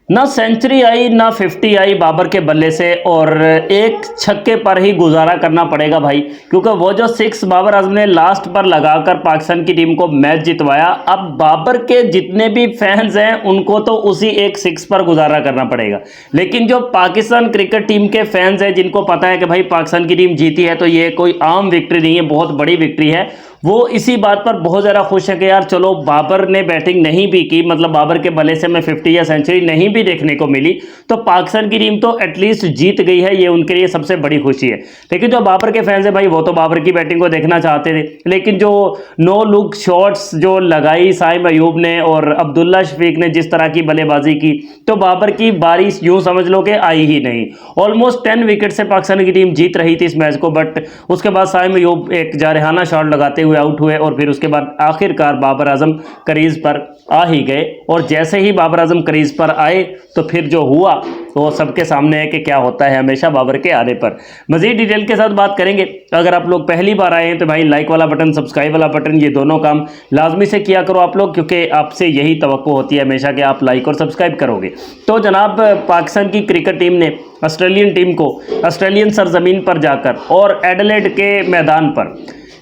ना सेंचुरी आई ना 50 आई बाबर के बल्ले से, और एक छक्के पर ही गुजारा करना पड़ेगा भाई, क्योंकि वो जो सिक्स बाबर आजम ने लास्ट पर लगाकर पाकिस्तान की टीम को मैच जितवाया, अब बाबर के जितने भी फैंस हैं उनको तो उसी एक सिक्स पर गुजारा करना पड़ेगा। लेकिन जो पाकिस्तान क्रिकेट टीम के फैंस हैं, जिनको पता है कि भाई पाकिस्तान की टीम जीती है तो ये कोई आम विक्ट्री नहीं है, बहुत बड़ी विक्ट्री है, वो इसी बात पर बहुत ज़्यादा खुश है कि यार चलो बाबर ने बैटिंग नहीं भी की, मतलब बाबर के बल्ले से हमें 50 या सेंचुरी नहीं भी देखने को मिली, तो पाकिस्तान की टीम तो एटलीस्ट जीत गई है, ये उनके लिए सबसे बड़ी खुशी है। लेकिन जो बाबर के फैंस है भाई, वो तो बाबर की बैटिंग को देखना चाहते थे, लेकिन जो नो लुक शॉट्स जो लगाई साइम अयूब ने और अब्दुल्ला शफीक ने जिस तरह की बल्लेबाजी की, तो बाबर की बारिश यूं समझ लो कि आई ही नहीं। ऑलमोस्ट 10 विकेट से पाकिस्तान की टीम जीत रही थी इस मैच को, बट उसके बाद साइम अयूब एक जारहाना शॉट लगाते हुए आउट हुए, और फिर उसके बाद आखिरकार बाबर आजम क्रीज पर आ ही गए। और जैसे ही बाबर आजम क्रीज पर आए तो फिर जो हुआ वो सबके सामने है कि क्या होता है हमेशा बाबर के आने पर। मजीद डिटेल के साथ बात करेंगे। अगर आप लोग पहली बार आए हैं तो भाई लाइक वाला बटन, सब्सक्राइब वाला बटन, ये दोनों काम लाजमी से किया करो आप लोग, क्योंकि आपसे यही तवक्को होती है हमेशा कि आप लाइक और सब्सक्राइब करोगे। तो जनाब, पाकिस्तान की क्रिकेट टीम ने ऑस्ट्रेलियन टीम को ऑस्ट्रेलियन सरजमीन पर जाकर और एडिलेड के मैदान पर,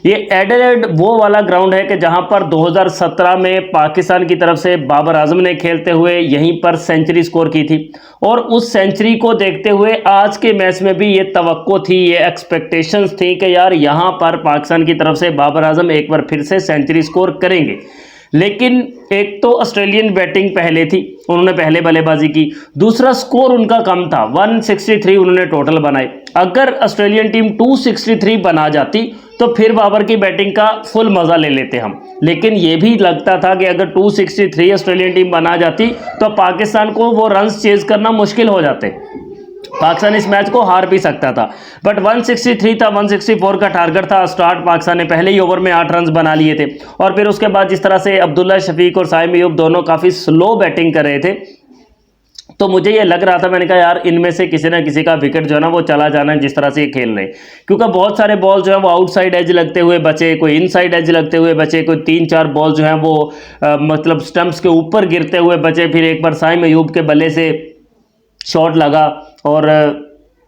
ये एडिलेड वो वाला ग्राउंड है कि जहां पर 2017 में पाकिस्तान की तरफ से बाबर आजम ने खेलते हुए यहीं पर सेंचुरी स्कोर की थी, और उस सेंचुरी को देखते हुए आज के मैच में भी ये तवक्को थी, ये एक्सपेक्टेशंस थी कि यार यहां पर पाकिस्तान की तरफ से बाबर आजम एक बार फिर से सेंचुरी स्कोर करेंगे। लेकिन एक तो ऑस्ट्रेलियन बैटिंग पहले थी, उन्होंने पहले बल्लेबाजी की, दूसरा स्कोर उनका कम था, 163 उन्होंने टोटल बनाए। अगर ऑस्ट्रेलियन टीम 263 बना जाती तो फिर बाबर की बैटिंग का फुल मजा ले लेते हम। लेकिन यह भी लगता था कि अगर 263 ऑस्ट्रेलियन टीम बना जाती तो पाकिस्तान को वो रन्स चेज करना मुश्किल हो जाते, पाकिस्तान इस मैच को हार भी सकता था। बट 163 था, 164 का टारगेट था। स्टार्ट पाकिस्तान ने पहले ही ओवर में 8 रन बना लिए थे, और फिर उसके बाद जिस तरह से अब्दुल्ला शफीक और साइम अयूब दोनों काफ़ी स्लो बैटिंग कर रहे थे, तो मुझे ये लग रहा था, मैंने कहा यार इनमें से किसी ना किसी का विकेट जो है ना वो चला जाना है, जिस तरह से ये खेल रहे हैं। क्योंकि बहुत सारे बॉल जो है वो आउटसाइड एज लगते हुए बचे, कोई इनसाइड एज लगते हुए बचे, कोई 3-4 बॉल जो है वो मतलब स्टंप्स के ऊपर गिरते हुए बचे। फिर एक बार साइम अयूब के बल्ले से शॉट लगा और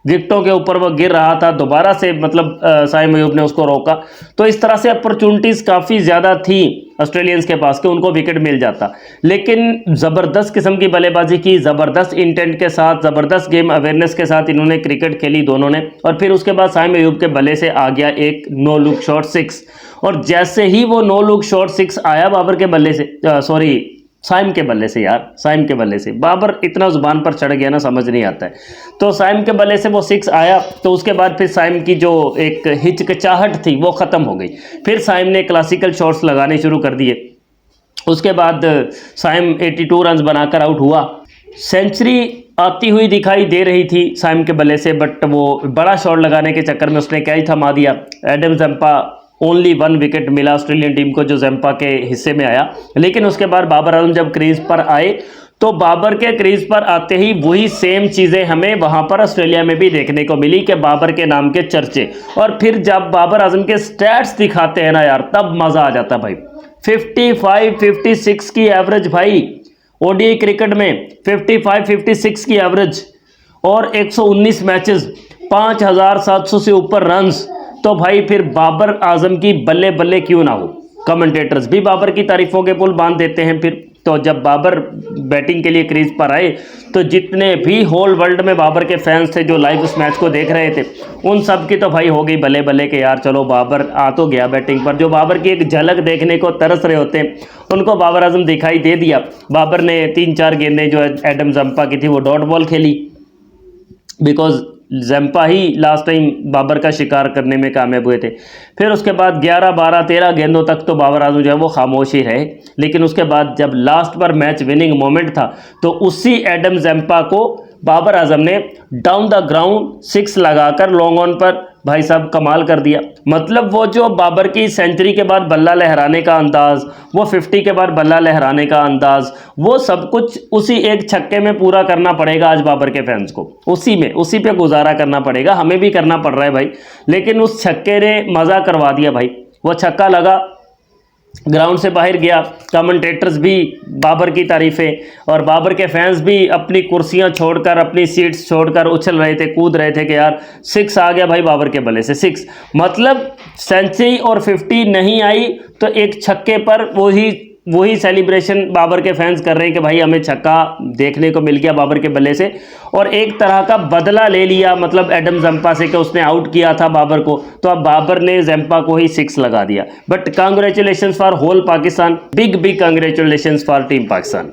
विकेटों के ऊपर वो गिर रहा था, दोबारा से मतलब साइम अयूब ने उसको रोका। तो इस तरह से अपॉर्चुनिटीज़ काफ़ी ज़्यादा थी ऑस्ट्रेलियंस के पास कि उनको विकेट मिल जाता। लेकिन ज़बरदस्त किस्म की बल्लेबाजी की, ज़बरदस्त इंटेंट के साथ, ज़बरदस्त गेम अवेयरनेस के साथ इन्होंने क्रिकेट खेली दोनों ने। और फिर उसके बाद साइम अयूब के बल्ले से आ गया एक नो लुक शॉट 6, और जैसे ही वो नो लुक शॉट 6 आया बाबर के बल्ले से, सॉरी साइम के बल्ले से, यार साइम के बल्ले से, बाबर इतना जुबान पर चढ़ गया ना समझ नहीं आता है। तो साइम के बल्ले से वो 6 आया, तो उसके बाद फिर साइम की जो एक हिचकिचाहट थी वो ख़त्म हो गई। फिर साइम ने क्लासिकल शॉट्स लगाने शुरू कर दिए। उसके बाद साइम 82 रन बनाकर आउट हुआ। सेंचुरी आती हुई दिखाई दे रही थी साइम के बल्ले से, बट वो बड़ा शॉट लगाने के चक्कर में उसने क्या ही थमा दिया। एडम जंपा ओनली 1 विकेट मिला ऑस्ट्रेलियन टीम को जो जंपा के हिस्से में आया। लेकिन उसके बाद बाबर आजम जब क्रीज पर आए तो बाबर के क्रीज पर आते ही वही सेम चीज़ें हमें वहां पर ऑस्ट्रेलिया में भी देखने को मिली कि बाबर के नाम के चर्चे। और फिर जब बाबर आजम के स्टैट्स दिखाते हैं ना यार, तब मज़ा आ जाता भाई। 55-56 की एवरेज भाई, ओडीआई क्रिकेट में 55-56 की एवरेज, और 119 मैचेस, 5700 से ऊपर रन्स। तो भाई फिर बाबर आजम की बल्ले बल्ले क्यों ना हो। कमेंटेटर्स भी बाबर की तारीफों के पुल बांध देते हैं। फिर तो जब बाबर बैटिंग के लिए क्रीज पर आए तो जितने भी होल वर्ल्ड में बाबर के फैंस थे जो लाइव उस मैच को देख रहे थे, उन सब की तो भाई हो गई बल्ले बल्ले के यार चलो बाबर आ तो गया बैटिंग पर। जो बाबर की एक झलक देखने को तरस रहे होते हैं उनको बाबर आजम दिखाई दे दिया। बाबर ने 3-4 गेंदें जो एडम जंपा की थी वो डॉट बॉल खेली, बिकॉज जंपा ही लास्ट टाइम बाबर का शिकार करने में कामयाब हुए थे। फिर उसके बाद 11, 12, 13 गेंदों तक तो बाबर आजम जो है वो खामोश ही रहे। लेकिन उसके बाद जब लास्ट पर मैच विनिंग मोमेंट था तो उसी एडम जंपा को बाबर आजम ने डाउन द ग्राउंड 6 लगाकर लॉन्ग ऑन पर भाई साहब कमाल कर दिया। मतलब वो जो बाबर की सेंचुरी के बाद बल्ला लहराने का अंदाज़, वो 50 के बाद बल्ला लहराने का अंदाज़, वो सब कुछ उसी एक छक्के में पूरा करना पड़ेगा आज बाबर के फैंस को। उसी पे गुजारा करना पड़ेगा, हमें भी करना पड़ रहा है भाई। लेकिन उस छक्के ने मज़ा करवा दिया भाई। वो छक्का लगा ग्राउंड से बाहर गया। कमेंटेटर्स भी बाबर की तारीफ़ें और बाबर के फैंस भी अपनी कुर्सियां छोड़कर, अपनी सीट्स छोड़कर उछल रहे थे, कूद रहे थे कि यार 6 आ गया भाई बाबर के बल्ले से 6। मतलब सेंचुरी और 50 नहीं आई तो एक छक्के पर वही सेलिब्रेशन बाबर के फैंस कर रहे हैं कि भाई हमें छक्का देखने को मिल गया बाबर के बल्ले से, और एक तरह का बदला ले लिया मतलब एडम जंपा से कि उसने आउट किया था बाबर को, तो अब बाबर ने जंपा को ही 6 लगा दिया। But congratulations for whole Pakistan, big big congratulations for team Pakistan.